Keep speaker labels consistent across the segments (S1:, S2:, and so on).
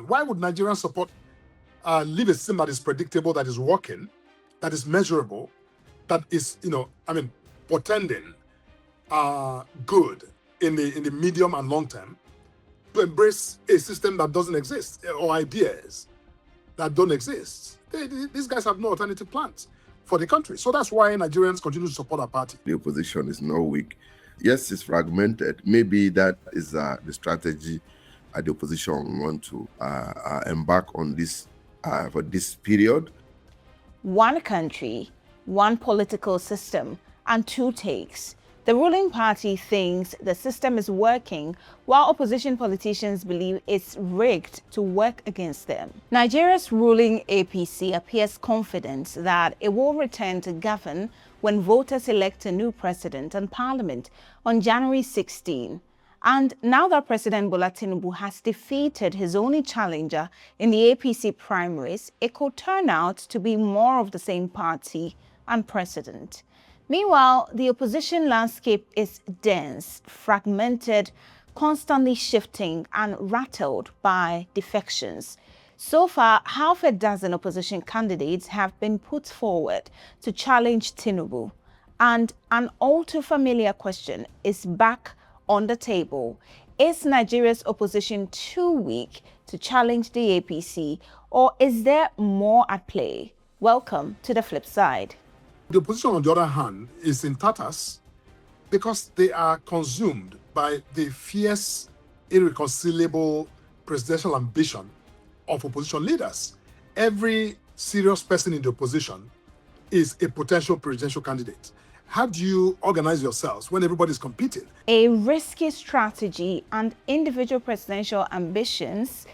S1: Why would Nigerians support leave a system that is predictable, that is working, that is measurable, that is, portending good in the medium and long term, to embrace a system that doesn't exist or ideas that don't exist? These guys have no alternative plans for the country. So that's why Nigerians continue to support our party.
S2: The opposition is not weak. Yes, it's fragmented. Maybe that is the strategy the opposition want to embark on this for this period.
S3: One country, one political system, and two takes. The ruling party thinks the system is working, while opposition politicians believe it's rigged to work against them. Nigeria's ruling APC appears confident that it will return to govern when voters elect a new president and parliament on January 16. And now that President Bola Tinubu has defeated his only challenger in the APC primaries, it could turn out to be more of the same party and president. Meanwhile, the opposition landscape is dense, fragmented, constantly shifting and rattled by defections. So far, half a dozen opposition candidates have been put forward to challenge Tinubu. And an all-too-familiar question is back on the table. Is Nigeria's opposition too weak to challenge the APC, or is there more at play? Welcome to The Flip Side.
S1: The opposition, on the other hand, is in tatters because they are consumed by the fierce, irreconcilable presidential ambition of opposition leaders. Every serious person in the opposition is a potential presidential candidate. How do you organize yourselves when everybody's competing?
S3: A risky strategy and individual presidential ambitions.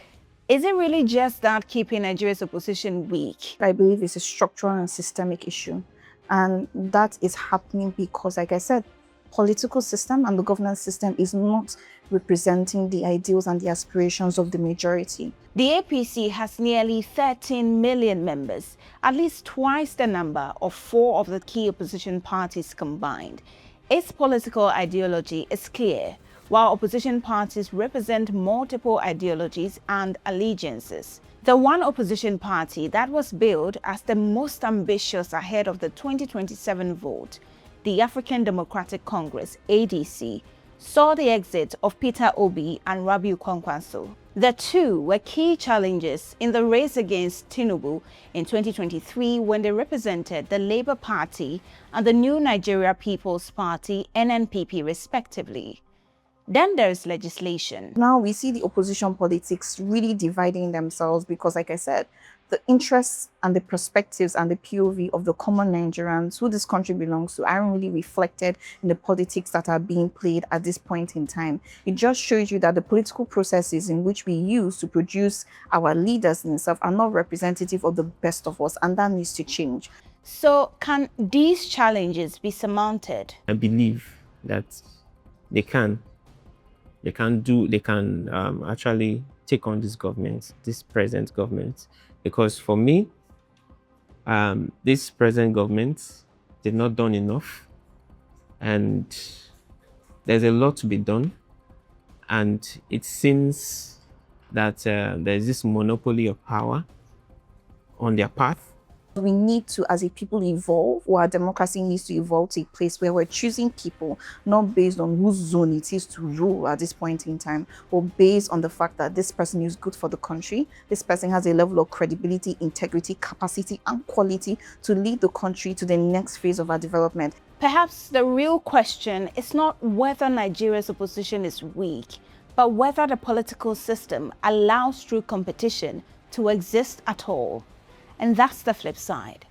S3: Is it really just that keeping Nigeria's opposition weak?
S4: I believe it's a structural and systemic issue. And that is happening because, like I said, political system and the governance system is not representing the ideals and the aspirations of the majority.
S3: The APC has nearly 13 million members, at least twice the number of four of the key opposition parties combined. Its political ideology is clear, while opposition parties represent multiple ideologies and allegiances. The one opposition party that was billed as the most ambitious ahead of the 2027 vote, the African Democratic Congress, ADC, saw the exit of Peter Obi and Rabiu Kwankwaso. The two were key challengers in the race against Tinubu in 2023 when they represented the Labour Party and the New Nigeria People's Party, NNPP, respectively. Then there's legislation.
S4: Now we see the opposition politics really dividing themselves because, like I said, the interests and the perspectives and the POV of the common Nigerians who this country belongs to aren't really reflected in the politics that are being played at this point in time. It just shows you that the political processes in which we use to produce our leaders in itself are not representative of the best of us, and that needs to change.
S3: So can these challenges be surmounted?
S5: I believe that they can. They can actually take on this government, this present government. Because for me, this present government did not done enough. And there's a lot to be done. And it seems that there's this monopoly of power on their path.
S4: We need to, as a people, evolve, or our democracy needs to evolve to a place where we're choosing people not based on whose zone it is to rule at this point in time, but based on the fact that this person is good for the country, this person has a level of credibility, integrity, capacity, and quality to lead the country to the next phase of our development.
S3: Perhaps the real question is not whether Nigeria's opposition is weak, but whether the political system allows true competition to exist at all. And that's the flip side.